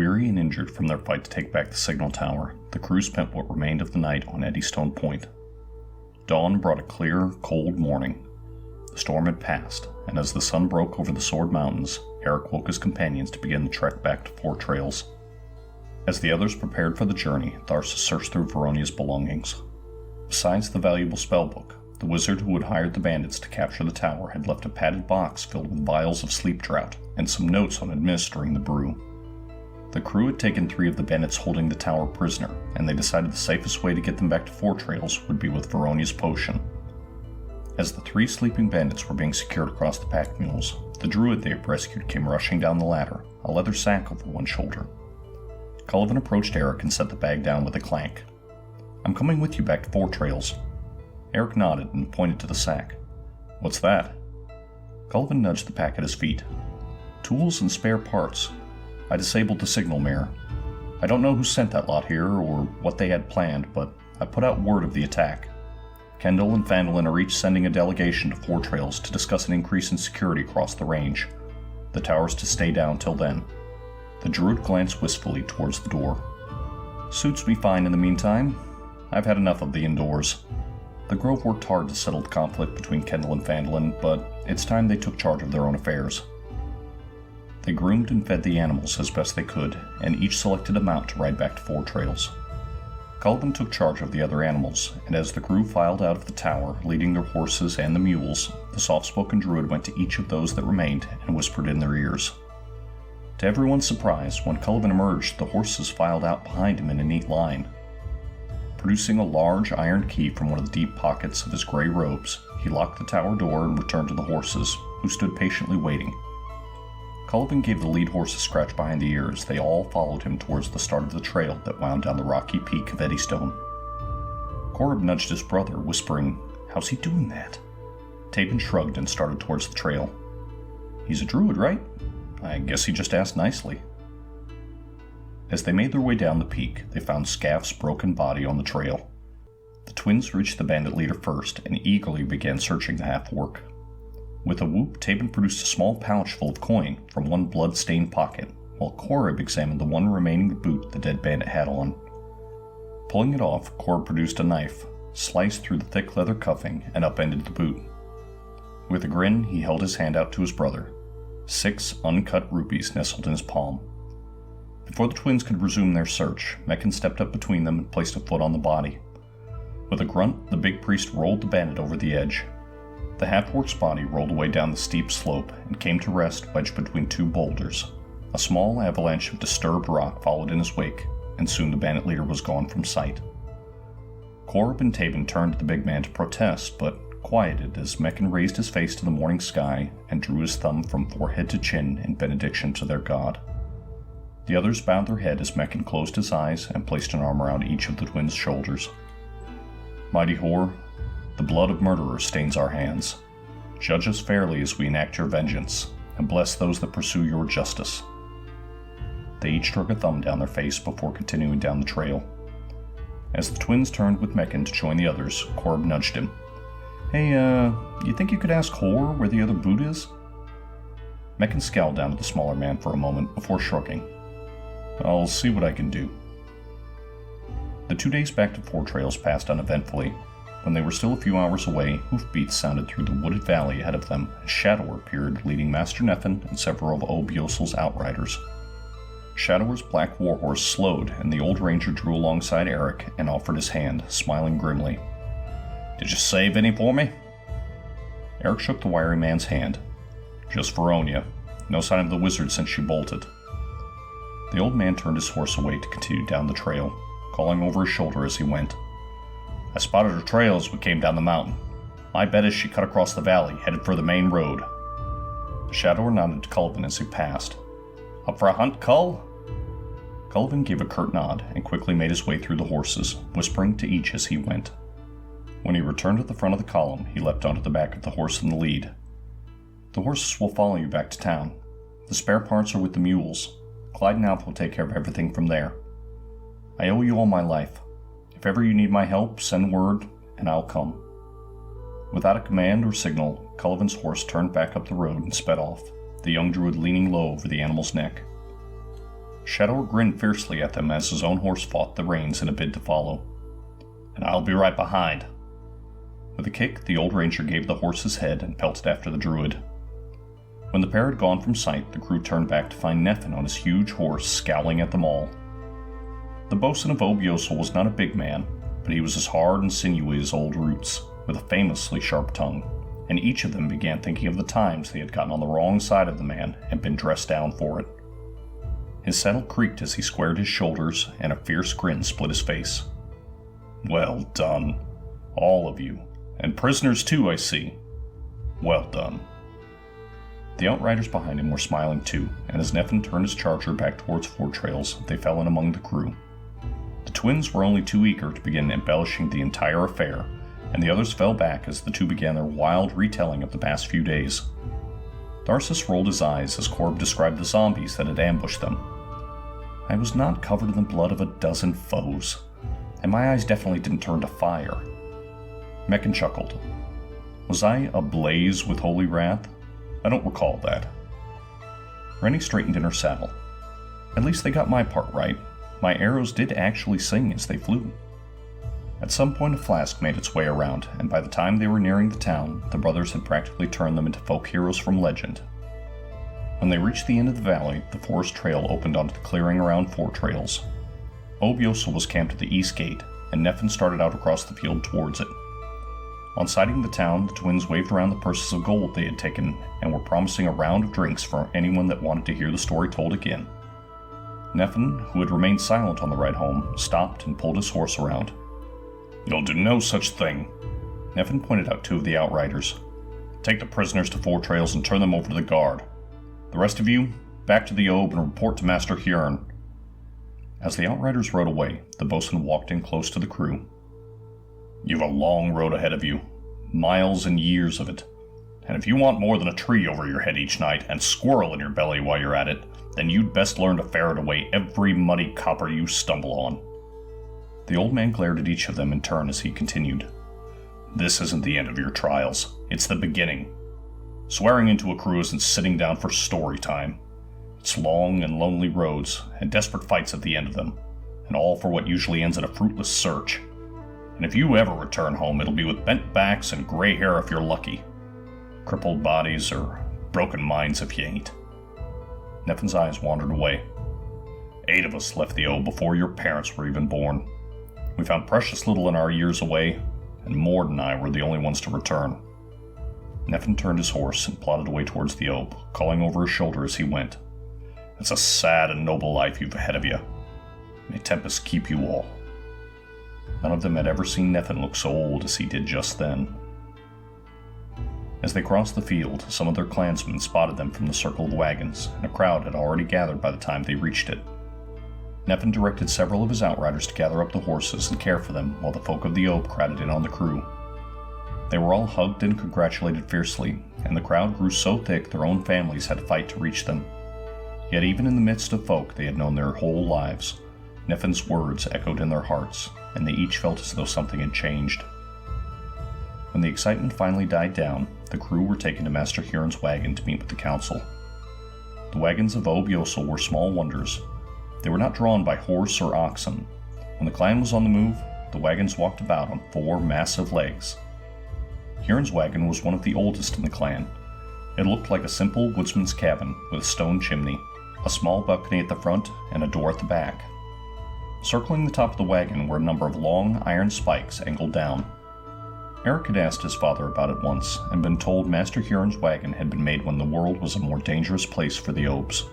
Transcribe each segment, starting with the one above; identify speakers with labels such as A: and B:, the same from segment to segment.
A: Weary and injured from their fight to take back the signal tower, the crew spent what remained of the night on Eddistone Point. Dawn brought a clear, cold morning. The storm had passed, and as the sun broke over the Sword Mountains, Eric woke his companions to begin the trek back to Four Trails. As the others prepared for the journey, Tharsa searched through Veronia's belongings. Besides the valuable spellbook, the wizard who had hired the bandits to capture the tower had left a padded box filled with vials of sleep draught and some notes on administering the brew. The crew had taken 3 of the bandits holding the tower prisoner, and they decided the safest way to get them back to Four Trails would be with Veronia's potion. As the 3 sleeping bandits were being secured across the pack mules, the druid they had rescued came rushing down the ladder, a leather sack over one shoulder. Cullivan approached Eric and set the bag down with a clank. "I'm coming with you back to Four Trails." Eric nodded and pointed to the sack. "What's that?" Cullivan nudged the pack at his feet. "Tools and spare parts. I disabled the signal mirror. I don't know who sent that lot here or what they had planned, but I put out word of the attack. Kendall and Fandolin are each sending a delegation to Four Trails to discuss an increase in security across the range. The tower's to stay down till then." The druid glanced wistfully towards the door. "Suits me fine in the meantime. I've had enough of the indoors." The Grove worked hard to settle the conflict between Kendall and Fandolin, but it's time they took charge of their own affairs. They groomed and fed the animals as best they could, and each selected a mount to ride back to Four Trails. Cullivan took charge of the other animals, and as the crew filed out of the tower, leading their horses and the mules, the soft-spoken druid went to each of those that remained and whispered in their ears. To everyone's surprise, when Cullivan emerged, the horses filed out behind him in a neat line. Producing a large iron key from one of the deep pockets of his gray robes, he locked the tower door and returned to the horses, who stood patiently waiting. Cullivan gave the lead horse a scratch behind the ears. They all followed him towards the start of the trail that wound down the rocky peak of Eddistone. Corb nudged his brother, whispering, "How's he doing that?" Tabin shrugged and started towards the trail. "He's a druid, right? I guess he just asked nicely." As they made their way down the peak, they found Scaff's broken body on the trail. The twins reached the bandit leader first and eagerly began searching the half-orc. With a whoop, Tabin produced a small pouch full of coin from one blood-stained pocket, while Corb examined the one remaining boot the dead bandit had on. Pulling it off, Corb produced a knife, sliced through the thick leather cuffing, and upended the boot. With a grin, he held his hand out to his brother. 6 uncut rupees nestled in his palm. Before the twins could resume their search, Meccan stepped up between them and placed a foot on the body. With a grunt, the big priest rolled the bandit over the edge. The half-orc's body rolled away down the steep slope and came to rest wedged between 2 boulders. A small avalanche of disturbed rock followed in his wake, and soon the bandit leader was gone from sight. Corb and Tabin turned to the big man to protest, but quieted as Meccan raised his face to the morning sky and drew his thumb from forehead to chin in benediction to their god. The others bowed their head as Meccan closed his eyes and placed an arm around each of the twins' shoulders. "Mighty Hor, the blood of murderers stains our hands. Judge us fairly as we enact your vengeance, and bless those that pursue your justice." They each struck a thumb down their face before continuing down the trail. As the twins turned with Meccan to join the others, Corb nudged him. "Hey, you think you could ask Hor where the other boot is?" Meccan scowled down at the smaller man for a moment before shrugging. "I'll see what I can do." The 2 days back to Four Trails passed uneventfully. When they were still a few hours away, hoofbeats sounded through the wooded valley ahead of them as Shadower appeared leading Master Neffin and several of Obiosel's outriders. Shadower's black warhorse slowed and the old ranger drew alongside Eric and offered his hand, smiling grimly. "Did you save any for me?" Eric shook the wiry man's hand. "Just Veronia. No sign of the wizard since she bolted." The old man turned his horse away to continue down the trail, calling over his shoulder as he went. "I spotted her trail as we came down the mountain. My bet is she cut across the valley, headed for the main road." The Shadower nodded to Cullivan as he passed. "Up for a hunt, Cull?" Cullivan gave a curt nod and quickly made his way through the horses, whispering to each as he went. When he returned to the front of the column, he leapt onto the back of the horse in the lead. "The horses will follow you back to town. The spare parts are with the mules. Clyde and Alf will take care of everything from there. I owe you all my life. If ever you need my help, send word, and I'll come." Without a command or signal, Cullivan's horse turned back up the road and sped off, the young druid leaning low over the animal's neck. Shadow grinned fiercely at them as his own horse fought the reins in a bid to follow. "And I'll be right behind." With a kick, the old ranger gave the horse his head and pelted after the druid. When the pair had gone from sight, the crew turned back to find Neffin on his huge horse scowling at them all. The bosun of Obiosel was not a big man, but he was as hard and sinewy as old roots, with a famously sharp tongue, and each of them began thinking of the times they had gotten on the wrong side of the man and been dressed down for it. His saddle creaked as he squared his shoulders, and a fierce grin split his face. "Well done, all of you, and prisoners too, I see. Well done." The outriders behind him were smiling too, and as Neffin turned his charger back towards Four Trails, they fell in among the crew. The twins were only too eager to begin embellishing the entire affair, and the others fell back as the two began their wild retelling of the past few days. Tharsis rolled his eyes as Corb described the zombies that had ambushed them. "I was not covered in the blood of a dozen foes, and my eyes definitely didn't turn to fire." Meccan chuckled. "Was I ablaze with holy wrath? I don't recall that." Rennie straightened in her saddle. "At least they got my part right. My arrows did actually sing as they flew." At some point a flask made its way around, and by the time they were nearing the town, the brothers had practically turned them into folk heroes from legend. When they reached the end of the valley, the forest trail opened onto the clearing around Four Trails. Obiosel was camped at the east gate, and Neffin started out across the field towards it. On sighting the town, the twins waved around the purses of gold they had taken and were promising a round of drinks for anyone that wanted to hear the story told again. Neffin, who had remained silent on the ride home, stopped and pulled his horse around. "You'll do no such thing." Neffin pointed out two of the outriders. "Take the prisoners to Four Trails and turn them over to the guard. The rest of you, back to the Obe and report to Master Huron." As the outriders rode away, the bosun walked in close to the crew. "You've a long road ahead of you, miles and years of it. And if you want more than a tree over your head each night and squirrel in your belly while you're at it, then you'd best learn to ferret away every muddy copper you stumble on." The old man glared at each of them in turn as he continued. "This isn't the end of your trials. It's the beginning. Swearing into a crew isn't sitting down for story time. It's long and lonely roads, and desperate fights at the end of them, and all for what usually ends in a fruitless search. And if you ever return home, it'll be with bent backs and gray hair if you're lucky. Crippled bodies or broken minds if you ain't." Neffin's eyes wandered away. 8 of us left the O before your parents were even born. We found precious little in our years away, and Mord and I were the only ones to return." Neffin turned his horse and plodded away towards the Obe, calling over his shoulder as he went. "It's a sad and noble life you've ahead of you. May Tempest keep you all." None of them had ever seen Neffin look so old as he did just then. As they crossed the field, some of their clansmen spotted them from the circle of wagons, and a crowd had already gathered by the time they reached it. Neffin directed several of his outriders to gather up the horses and care for them while the folk of the Obe crowded in on the crew. They were all hugged and congratulated fiercely, and the crowd grew so thick their own families had to fight to reach them. Yet even in the midst of folk they had known their whole lives, Neffin's words echoed in their hearts, and they each felt as though something had changed. When the excitement finally died down, the crew were taken to Master Huron's wagon to meet with the council. The wagons of Obiosel were small wonders. They were not drawn by horse or oxen. When the clan was on the move, the wagons walked about on 4 massive legs. Huron's wagon was one of the oldest in the clan. It looked like a simple woodsman's cabin with a stone chimney, a small balcony at the front, and a door at the back. Circling the top of the wagon were a number of long iron spikes angled down. Eric had asked his father about it once, and been told Master Huron's wagon had been made when the world was a more dangerous place for the Obes.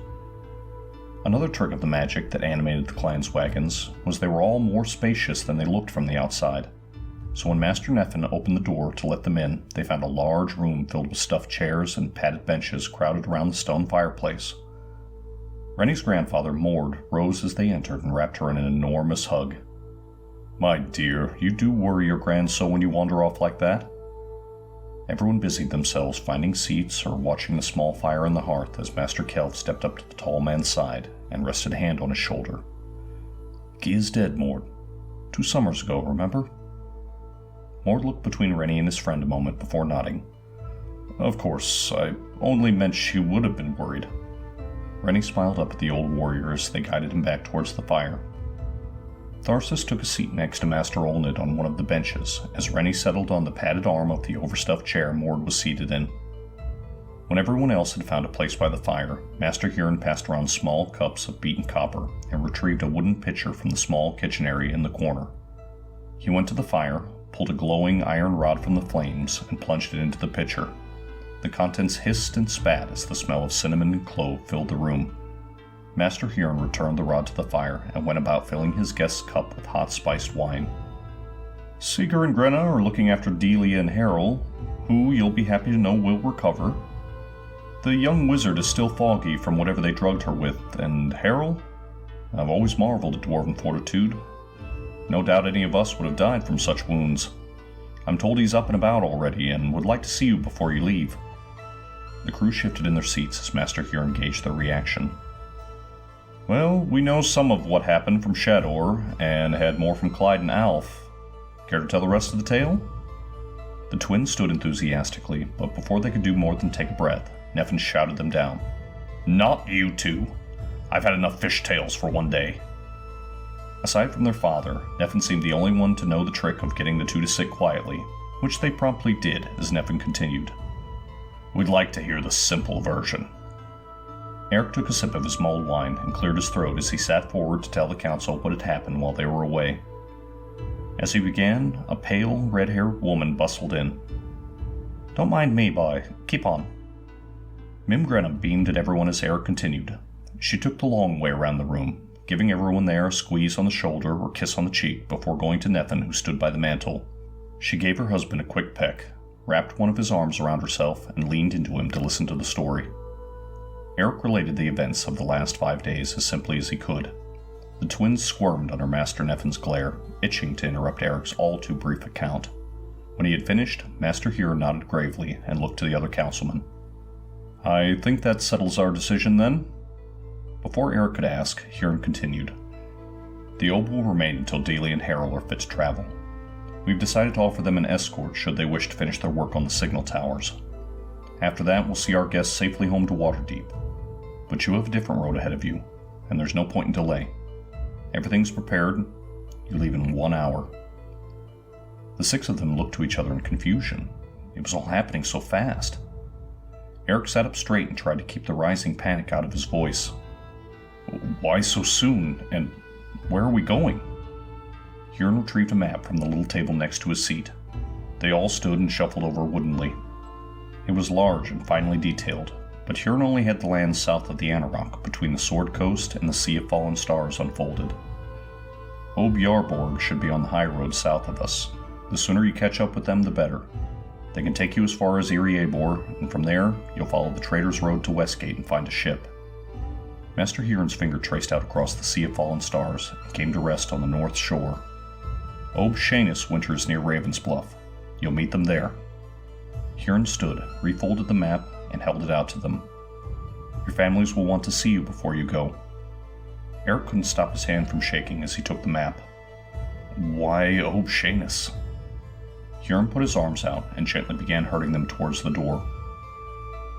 A: Another trick of the magic that animated the clan's wagons was they were all more spacious than they looked from the outside. So when Master Neffin opened the door to let them in, they found a large room filled with stuffed chairs and padded benches crowded around the stone fireplace. Rennie's grandfather, Mord, rose as they entered and wrapped her in an enormous hug. "My dear, you do worry your grand so when you wander off like that?" Everyone busied themselves finding seats or watching the small fire in the hearth as Master Kelv stepped up to the tall man's side and rested a hand on his shoulder. "He is dead, Mord. 2 summers ago, remember?" Mord looked between Rennie and his friend a moment before nodding. "Of course, I only meant she would have been worried." Rennie smiled up at the old warrior as they guided him back towards the fire. Tharsis took a seat next to Master Olned on one of the benches, as Rennie settled on the padded arm of the overstuffed chair Mord was seated in. When everyone else had found a place by the fire, Master Huron passed around small cups of beaten copper and retrieved a wooden pitcher from the small kitchen area in the corner. He went to the fire, pulled a glowing iron rod from the flames, and plunged it into the pitcher. The contents hissed and spat as the smell of cinnamon and clove filled the room. Master Huron returned the rod to the fire and went about filling his guest's cup with hot spiced wine. Seeger and Grenna are looking after Delia and Harold, who you'll be happy to know will recover. The young wizard is still foggy from whatever they drugged her with, and Harold? I've always marveled at dwarven fortitude. No doubt any of us would have died from such wounds. I'm told he's up and about already and would like to see you before you leave. The crew shifted in their seats as Master Huron gauged their reaction. Well, we know some of what happened from Shador, and had more from Clyde and Alf. Care to tell the rest of the tale? The twins stood enthusiastically, but before they could do more than take a breath, Neffin shouted them down. Not you two! I've had enough fish tales for one day. Aside from their father, Neffin seemed the only one to know the trick of getting the two to sit quietly, which they promptly did as Neffin continued. We'd like to hear the simple version. Eric took a sip of his mulled wine and cleared his throat as he sat forward to tell the council what had happened while they were away. As he began, a pale, red-haired woman bustled in. Don't mind me, boy. Keep on. Mim Grenna beamed at everyone as Eric continued. She took the long way around the room, giving everyone there a squeeze on the shoulder or kiss on the cheek before going to Neffin, who stood by the mantel. She gave her husband a quick peck, wrapped one of his arms around herself, and leaned into him to listen to the story. Eric related the events of the last 5 days as simply as he could. The twins squirmed under Master Neffin's glare, itching to interrupt Eric's all-too-brief account. When he had finished, Master Huron nodded gravely and looked to the other councilmen. I think that settles our decision, then? Before Eric could ask, Huron continued. The Obe will remain until Delia and Harold are fit to travel. We've decided to offer them an escort should they wish to finish their work on the signal towers. After that, we'll see our guests safely home to Waterdeep. But you have a different road ahead of you, and there's no point in delay. Everything's prepared. You leave in 1 hour. The 6 of them looked to each other in confusion. It was all happening so fast. Eric sat up straight and tried to keep the rising panic out of his voice. Why so soon, and where are we going? Huron retrieved a map from the little table next to his seat. They all stood and shuffled over woodenly. It was large and finely detailed, but Huron only had the land south of the Anarok, between the Sword Coast and the Sea of Fallen Stars unfolded. Ob Yarborg should be on the high road south of us. The sooner you catch up with them, the better. They can take you as far as Eriabor, and from there, you'll follow the Trader's Road to Westgate and find a ship. Master Huron's finger traced out across the Sea of Fallen Stars and came to rest on the north shore. Ob Shanus winters near Raven's Bluff. You'll meet them there. Huron stood, refolded the map, and held it out to them. Your families will want to see you before you go. Eric couldn't stop his hand from shaking as he took the map. Why Ob Shanus? Huron put his arms out and gently began herding them towards the door.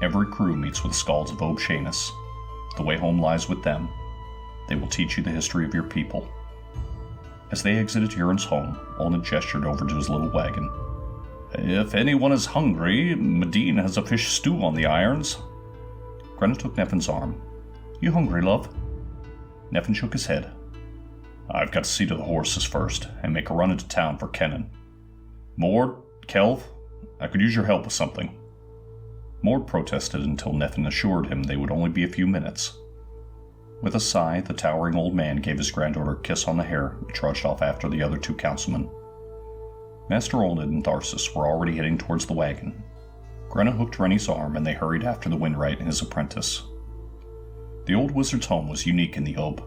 A: Every crew meets with skalds of Ob Shanus. The way home lies with them. They will teach you the history of your people. As they exited Huron's home, Olned gestured over to his little wagon. If anyone is hungry, Medine has a fish stew on the irons. Grenna took Neffin's arm. You hungry, love? Neffin shook his head. I've got to see to the horses first, and make a run into town for Kennan. Mord, Kelv, I could use your help with something. Mord protested until Neffin assured him they would only be a few minutes. With a sigh, the towering old man gave his granddaughter a kiss on the hair and trudged off after the other 2 councilmen. Master Olned and Tharsis were already heading towards the wagon. Grenna hooked Rennie's arm and they hurried after the Windwright and his apprentice. The old wizard's home was unique in the Obe.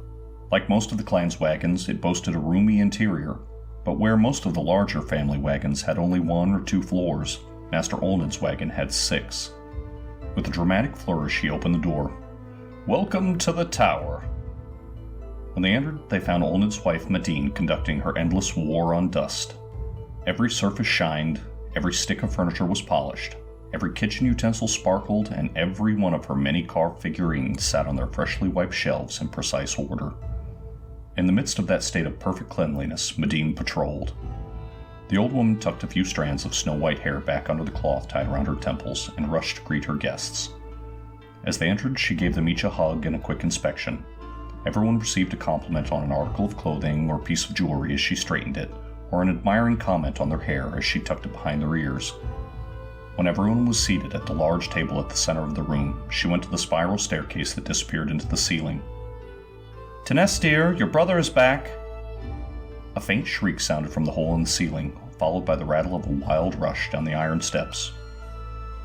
A: Like most of the clan's wagons, it boasted a roomy interior, but where most of the larger family wagons had only 1 or 2 floors, Master Olned's wagon had 6. With a dramatic flourish, he opened the door. Welcome to the tower. When they entered, they found Olned's wife Medine conducting her endless war on dust. Every surface shined, every stick of furniture was polished, Every kitchen utensil sparkled, and every one of her many carved figurines sat on their freshly wiped shelves in precise order. In the midst of that state of perfect cleanliness, Medine patrolled. The old woman tucked a few strands of snow-white hair back under the cloth tied around her temples and rushed to greet her guests. As they entered, she gave them each a hug and a quick inspection. Everyone received a compliment on an article of clothing or piece of jewelry as she straightened it, or an admiring comment on their hair as she tucked it behind their ears. When everyone was seated at the large table at the center of the room, she went to the spiral staircase that disappeared into the ceiling. "Tenness, dear, your brother is back!" A faint shriek sounded from the hole in the ceiling, followed by the rattle of a wild rush down the iron steps.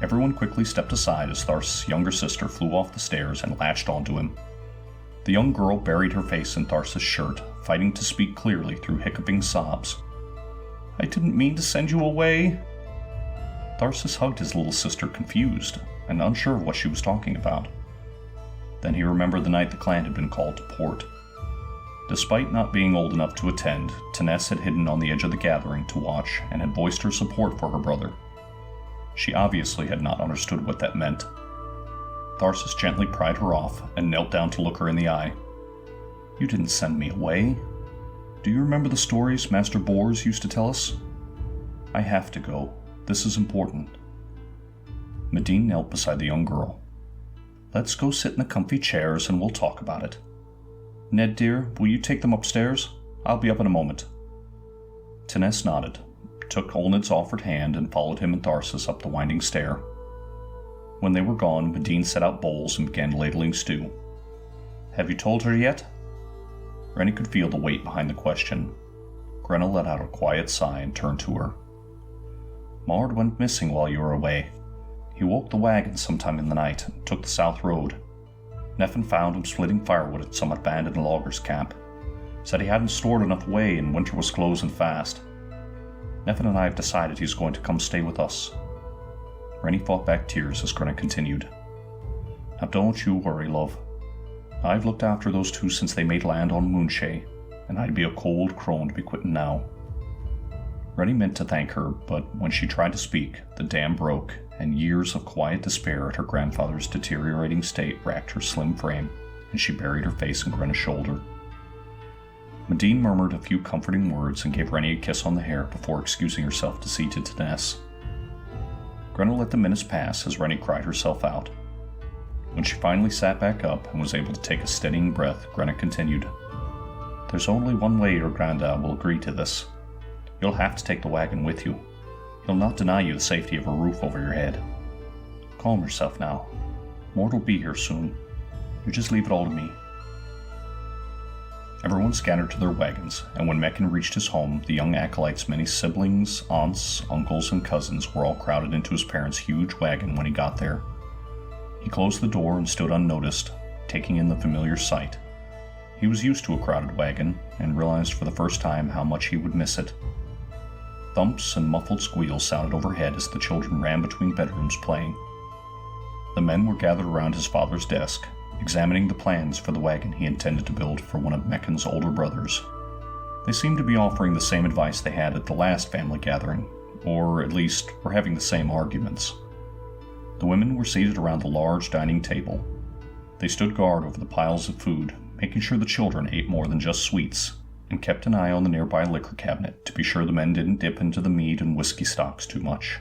A: Everyone quickly stepped aside as Tharsis' younger sister flew off the stairs and latched onto him. The young girl buried her face in Tharsis' shirt, fighting to speak clearly through hiccuping sobs. "I didn't mean to send you away." Tharsis hugged his little sister, confused and unsure of what she was talking about. Then he remembered the night the clan had been called to port. Despite not being old enough to attend, Tenness had hidden on the edge of the gathering to watch and had voiced her support for her brother. She obviously had not understood what that meant. Tharsis gently pried her off and knelt down to look her in the eye. "You didn't send me away. Do you remember the stories Master Bors used to tell us? I have to go. This is important." Medine knelt beside the young girl. "Let's go sit in the comfy chairs and we'll talk about it. Ned, dear, will you take them upstairs? I'll be up in a moment." Tenness nodded, took Olned's offered hand, and followed him and Tharsis up the winding stair. When they were gone, Medine set out bowls and began ladling stew. "Have you told her yet?" Rennie could feel the weight behind the question. Grenna let out a quiet sigh and turned to her. "Mard went missing while you were away. He woke the wagon sometime in the night and took the south road. Neffin found him splitting firewood at some abandoned logger's camp. Said he hadn't stored enough away and winter was closing fast. Neffin and I have decided he's going to come stay with us." Rennie fought back tears as Grenna continued. "Now don't you worry, love. I've looked after those two since they made land on Moonshay, and I'd be a cold crone to be quitting now." Rennie meant to thank her, but when she tried to speak, the dam broke, and years of quiet despair at her grandfather's deteriorating state racked her slim frame, and she buried her face in Grenna's shoulder. Medine murmured a few comforting words and gave Rennie a kiss on the hair before excusing herself to see to Tenness. Grenna let the minutes pass as Rennie cried herself out. When she finally sat back up and was able to take a steadying breath, Grenna continued. "There's only one way your granda will agree to this. You'll have to take the wagon with you. He'll not deny you the safety of a roof over your head. Calm yourself now. Mort will be here soon. You just leave it all to me." Everyone scattered to their wagons, and when Meccan reached his home, the young acolyte's many siblings, aunts, uncles, and cousins were all crowded into his parents' huge wagon when he got there. He closed the door and stood unnoticed, taking in the familiar sight. He was used to a crowded wagon, and realized for the first time how much he would miss it. Thumps and muffled squeals sounded overhead as the children ran between bedrooms playing. The men were gathered around his father's desk, examining the plans for the wagon he intended to build for one of Meccan's older brothers. They seemed to be offering the same advice they had at the last family gathering, or at least were having the same arguments. The women were seated around the large dining table. They stood guard over the piles of food, making sure the children ate more than just sweets, and kept an eye on the nearby liquor cabinet to be sure the men didn't dip into the mead and whiskey stocks too much.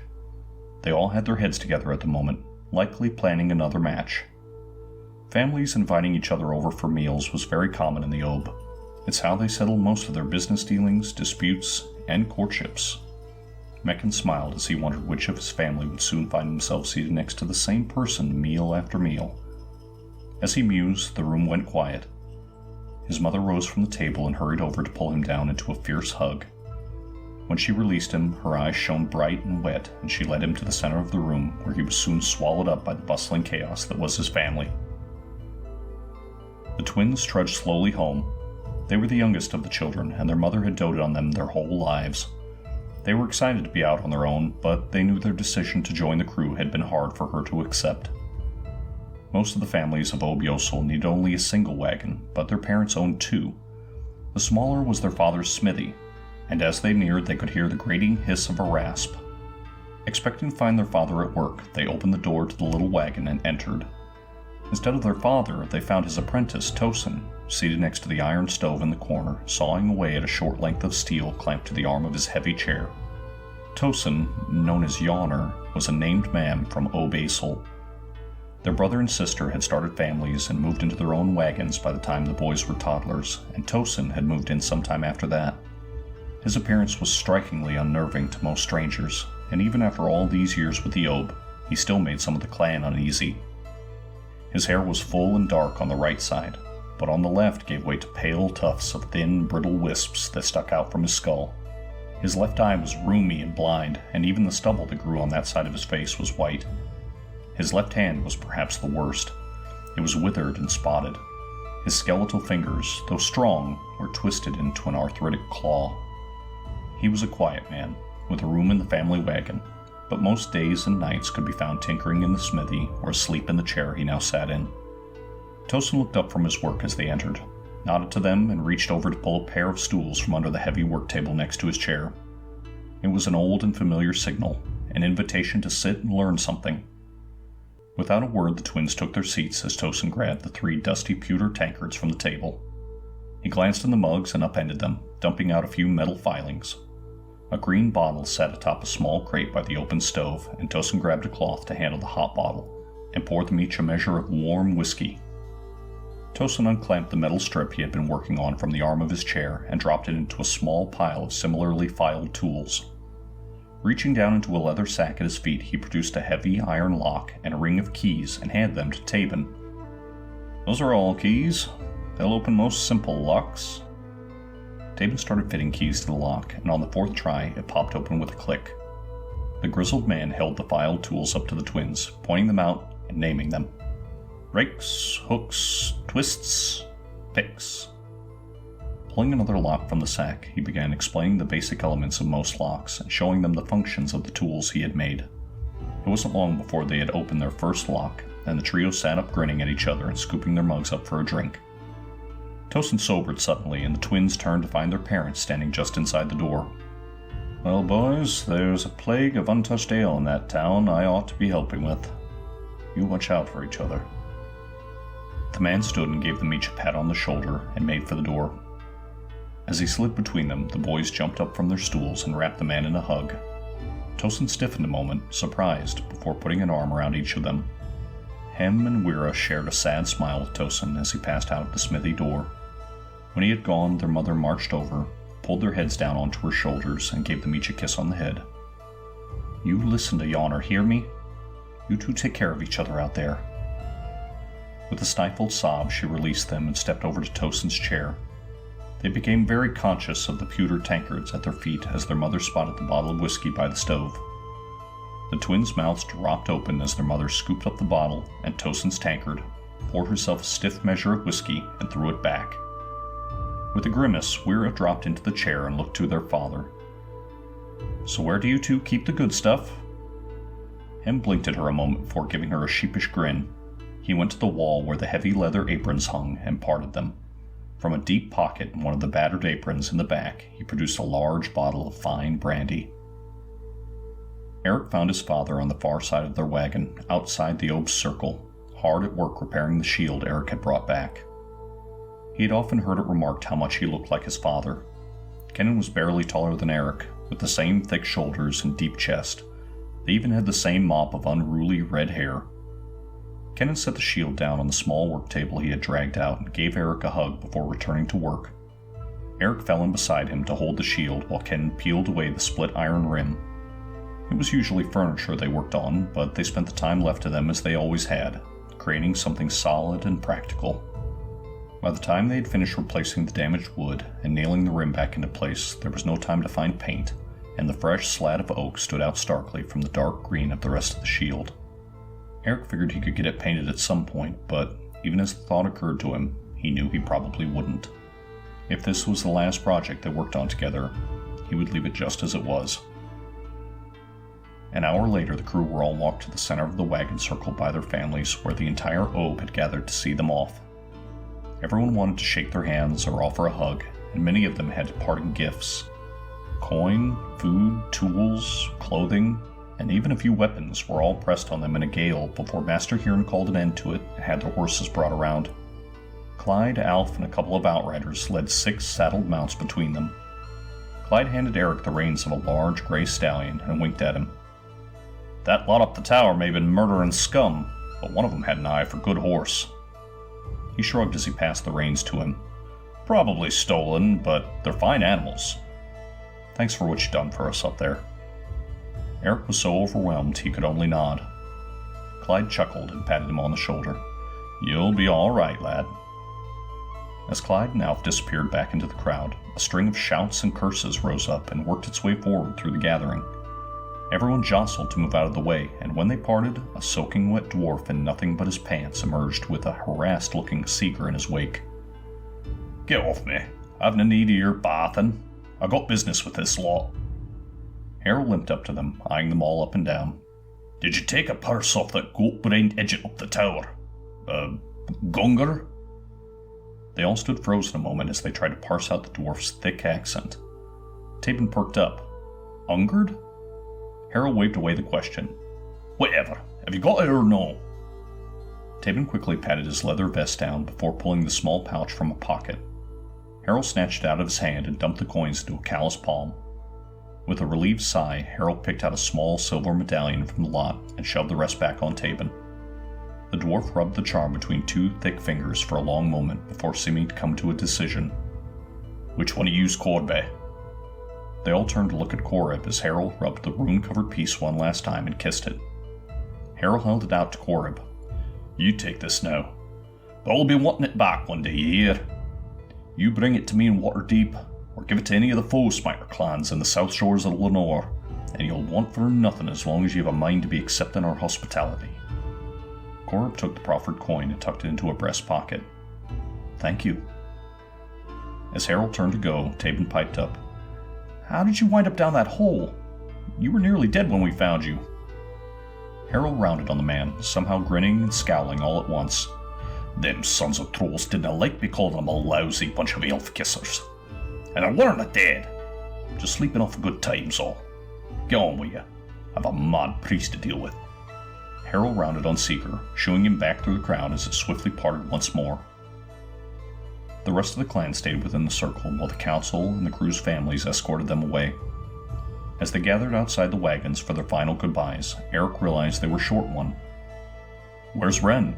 A: They all had their heads together at the moment, likely planning another match. Families inviting each other over for meals was very common in the Obe. It's how they settled most of their business dealings, disputes, and courtships. Meccan smiled as he wondered which of his family would soon find himself seated next to the same person meal after meal. As he mused, the room went quiet. His mother rose from the table and hurried over to pull him down into a fierce hug. When she released him, her eyes shone bright and wet, and she led him to the center of the room, where he was soon swallowed up by the bustling chaos that was his family. The twins trudged slowly home. They were the youngest of the children, and their mother had doted on them their whole lives. They were excited to be out on their own, but they knew their decision to join the crew had been hard for her to accept. Most of the families of Obiosel needed only a single wagon, but their parents owned two. The smaller was their father's smithy, and as they neared they could hear the grating hiss of a rasp. Expecting to find their father at work, they opened the door to the little wagon and entered. Instead of their father, they found his apprentice, Tosin, seated next to the iron stove in the corner, sawing away at a short length of steel clamped to the arm of his heavy chair. Tosin, known as Yawner, was a named man from Obasal. Their brother and sister had started families and moved into their own wagons by the time the boys were toddlers, and Tosin had moved in sometime after that. His appearance was strikingly unnerving to most strangers, and even after all these years with the Ob, he still made some of the clan uneasy. His hair was full and dark on the right side, but on the left gave way to pale tufts of thin, brittle wisps that stuck out from his skull. His left eye was rheumy and blind, and even the stubble that grew on that side of his face was white. His left hand was perhaps the worst. It was withered and spotted. His skeletal fingers, though strong, were twisted into an arthritic claw. He was a quiet man, with a room in the family wagon, but most days and nights could be found tinkering in the smithy or asleep in the chair he now sat in. Tosin looked up from his work as they entered, nodded to them, and reached over to pull a pair of stools from under the heavy work table next to his chair. It was an old and familiar signal, an invitation to sit and learn something. Without a word, the twins took their seats as Tosin grabbed the 3 dusty pewter tankards from the table. He glanced in the mugs and upended them, dumping out a few metal filings. A green bottle sat atop a small crate by the open stove, and Tosin grabbed a cloth to handle the hot bottle, and poured them each a measure of warm whiskey. Tosin unclamped the metal strip he had been working on from the arm of his chair and dropped it into a small pile of similarly filed tools. Reaching down into a leather sack at his feet, he produced a heavy iron lock and a ring of keys and handed them to Tabin. "Those are all keys. They'll open most simple locks." Tabin started fitting keys to the lock, and on the 4th try, it popped open with a click. The grizzled man held the filed tools up to the twins, pointing them out and naming them. Rakes, hooks, twists, picks. Pulling another lock from the sack, he began explaining the basic elements of most locks and showing them the functions of the tools he had made. It wasn't long before they had opened their first lock, and the trio sat up grinning at each other and scooping their mugs up for a drink. Tosin sobered suddenly, and the twins turned to find their parents standing just inside the door. "Well, boys, there's a plague of untouched ale in that town I ought to be helping with. You watch out for each other." The man stood and gave them each a pat on the shoulder and made for the door. As he slid between them, the boys jumped up from their stools and wrapped the man in a hug. Tosin stiffened a moment, surprised, before putting an arm around each of them. Hem and Wira shared a sad smile with Tosin as he passed out the smithy door. When he had gone, their mother marched over, pulled their heads down onto her shoulders, and gave them each a kiss on the head. "You listen to Yawner, hear me? You two take care of each other out there." With a stifled sob, she released them and stepped over to Tosin's chair. They became very conscious of the pewter tankards at their feet as their mother spotted the bottle of whiskey by the stove. The twins' mouths dropped open as their mother scooped up the bottle and Tosin's tankard, poured herself a stiff measure of whiskey, and threw it back. With a grimace, Wira dropped into the chair and looked to their father. "So where do you two keep the good stuff?" Hem blinked at her a moment before giving her a sheepish grin. He went to the wall where the heavy leather aprons hung and parted them. From a deep pocket in one of the battered aprons in the back, he produced a large bottle of fine brandy. Eric found his father on the far side of their wagon, outside the Ob's circle, hard at work repairing the shield Eric had brought back. He had often heard it remarked how much he looked like his father. Kenan was barely taller than Eric, with the same thick shoulders and deep chest. They even had the same mop of unruly red hair. Kenan set the shield down on the small work table he had dragged out and gave Eric a hug before returning to work. Eric fell in beside him to hold the shield while Kenan peeled away the split iron rim. It was usually furniture they worked on, but they spent the time left to them as they always had, creating something solid and practical. By the time they had finished replacing the damaged wood and nailing the rim back into place, there was no time to find paint, and the fresh slat of oak stood out starkly from the dark green of the rest of the shield. Eric figured he could get it painted at some point, but even as the thought occurred to him, he knew he probably wouldn't. If this was the last project they worked on together, he would leave it just as it was. An hour later, the crew were all walked to the center of the wagon circle by their families, where the entire Ob had gathered to see them off. Everyone wanted to shake their hands or offer a hug, and many of them had parting gifts. Coin, food, tools, clothing, and even a few weapons were all pressed on them in a gale before Master Huron called an end to it and had their horses brought around. Clyde, Alf, and a couple of outriders led 6 saddled mounts between them. Clyde handed Eric the reins of a large gray stallion and winked at him. "That lot up the tower may have been murdering scum, but one of them had an eye for good horse." He shrugged as he passed the reins to him. "Probably stolen, but they're fine animals. Thanks for what you've done for us up there." Eric was so overwhelmed he could only nod. Clyde chuckled and patted him on the shoulder. "You'll be all right, lad." As Clyde and Alf disappeared back into the crowd, a string of shouts and curses rose up and worked its way forward through the gathering. Everyone jostled to move out of the way, and when they parted, a soaking wet dwarf in nothing but his pants emerged with a harassed-looking seeker in his wake. "Get off me. I've no need of your bathing. I got business with this lot." Harold limped up to them, eyeing them all up and down. "Did you take a purse off that goat-brained idiot up the tower? Gunger?" They all stood frozen a moment as they tried to parse out the dwarf's thick accent. Tabin perked up. "Ungered?" Harold waved away the question. "Whatever. Have you got it or no?" Tabin quickly patted his leather vest down before pulling the small pouch from a pocket. Harold snatched it out of his hand and dumped the coins into a callous palm. With a relieved sigh, Harold picked out a small silver medallion from the lot and shoved the rest back on Tabin. The dwarf rubbed the charm between 2 thick fingers for a long moment before seeming to come to a decision. "Which one of you's Corby?" They all turned to look at Corib as Harold rubbed the rune-covered piece one last time and kissed it. Harold held it out to Corib. "You take this now. But I'll be wanting it back one day, you hear? You bring it to me in Waterdeep, or give it to any of the foe smiter clans in the south shores of Lenore, and you'll want for nothing as long as you have a mind to be accepting our hospitality." Corib took the proffered coin and tucked it into a breast pocket. "Thank you." As Harold turned to go, Tabin piped up. "How did you wind up down that hole? You were nearly dead when we found you." Harold rounded on the man, somehow grinning and scowling all at once. "Them sons of trolls didn't like me calling them a lousy bunch of elf kissers. And I weren't dead. Just sleeping off a good times all. Get on with you. I've a mad priest to deal with." Harold rounded on Seeker, shooing him back through the crowd as it swiftly parted once more. The rest of the clan stayed within the circle while the council and the crew's families escorted them away. As they gathered outside the wagons for their final goodbyes, Eric realized they were short one. "Where's Ren?"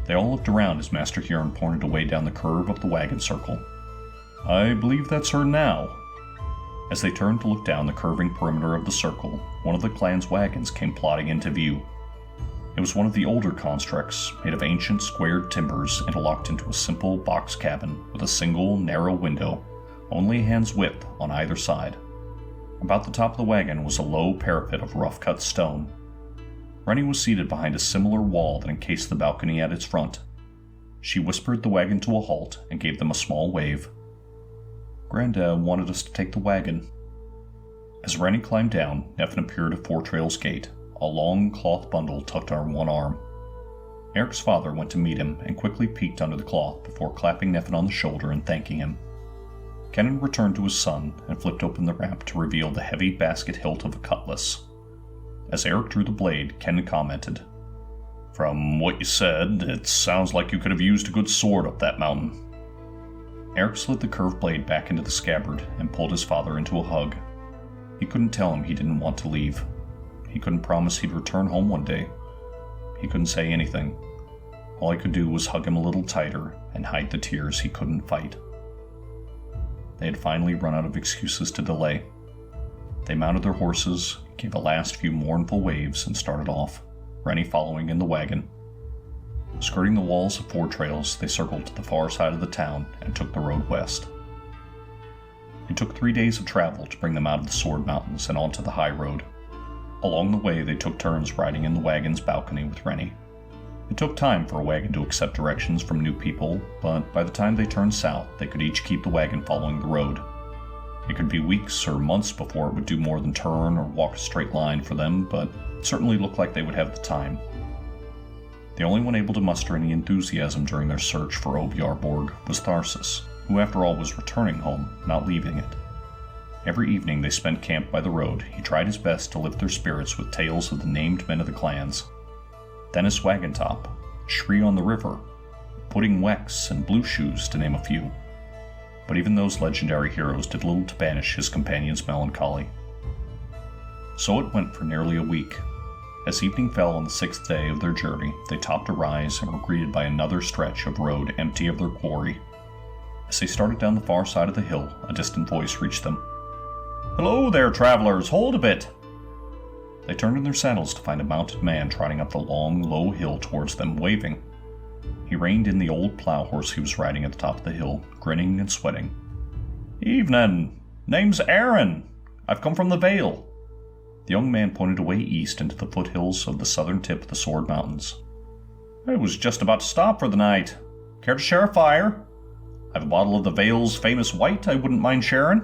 A: They all looked around as Master Huron pointed away down the curve of the wagon circle. "I believe that's her now." As they turned to look down the curving perimeter of the circle, one of the clan's wagons came plodding into view. It was one of the older constructs, made of ancient squared timbers interlocked into a simple box cabin with a single, narrow window, only a hand's width on either side. About the top of the wagon was a low parapet of rough-cut stone. Rennie was seated behind a similar wall that encased the balcony at its front. She whispered the wagon to a halt and gave them a small wave. "Granda wanted us to take the wagon." As Rennie climbed down, Neffin appeared at Four Trails Gate, a long cloth bundle tucked on one arm. Eric's father went to meet him and quickly peeked under the cloth before clapping Neffin on the shoulder and thanking him. Kenan returned to his son and flipped open the wrap to reveal the heavy basket hilt of a cutlass. As Eric drew the blade, Kenan commented, "From what you said, it sounds like you could have used a good sword up that mountain." Eric slid the curved blade back into the scabbard and pulled his father into a hug. He couldn't tell him he didn't want to leave. He couldn't promise he'd return home one day. He couldn't say anything. All he could do was hug him a little tighter and hide the tears he couldn't fight. They had finally run out of excuses to delay. They mounted their horses, gave a last few mournful waves, and started off, Rennie following in the wagon. Skirting the walls of Four Trails, they circled to the far side of the town and took the road west. It took 3 days of travel to bring them out of the Sword Mountains and onto the high road. Along the way, they took turns riding in the wagon's balcony with Rennie. It took time for a wagon to accept directions from new people, but by the time they turned south, they could each keep the wagon following the road. It could be weeks or months before it would do more than turn or walk a straight line for them, but it certainly looked like they would have the time. The only one able to muster any enthusiasm during their search for Obiarborg was Tharsis, who after all was returning home, not leaving it. Every evening they spent camped by the road. He tried his best to lift their spirits with tales of the named men of the clans. Dennis Wagentop, Shree on the River, Pudding Wex, and Blue Shoes, to name a few. But even those legendary heroes did little to banish his companion's melancholy. So it went for nearly a week. As evening fell on the 6th day of their journey, they topped a rise and were greeted by another stretch of road empty of their quarry. As they started down the far side of the hill, a distant voice reached them. "Hello there, travelers! Hold a bit!" They turned in their saddles to find a mounted man trotting up the long, low hill towards them, waving. He reined in the old plow horse he was riding at the top of the hill, grinning and sweating. "Evening! Name's Aaron. I've come from the Vale." The young man pointed away east into the foothills of the southern tip of the Sword Mountains. "I was just about to stop for the night. Care to share a fire? I've a bottle of the Vale's famous white I wouldn't mind sharing."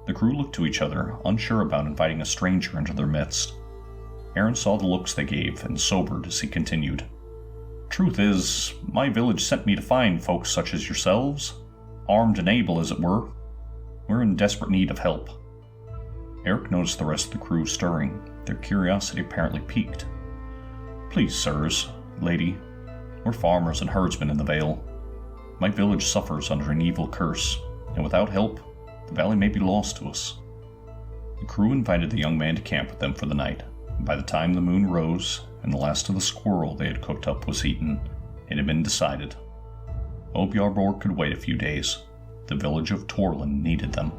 A: The crew looked to each other, unsure about inviting a stranger into their midst. Aaron saw the looks they gave and sobered as he continued. "Truth is, my village sent me to find folks such as yourselves, armed and able as it were. We're in desperate need of help." Eric noticed the rest of the crew stirring, their curiosity apparently piqued. "Please, sirs, lady, we're farmers and herdsmen in the Vale. My village suffers under an evil curse, and without help, the valley may be lost to us." The crew invited the young man to camp with them for the night, and by the time the moon rose and the last of the squirrel they had cooked up was eaten, it had been decided. Obiarbor could wait a few days. The village of Torlin needed them.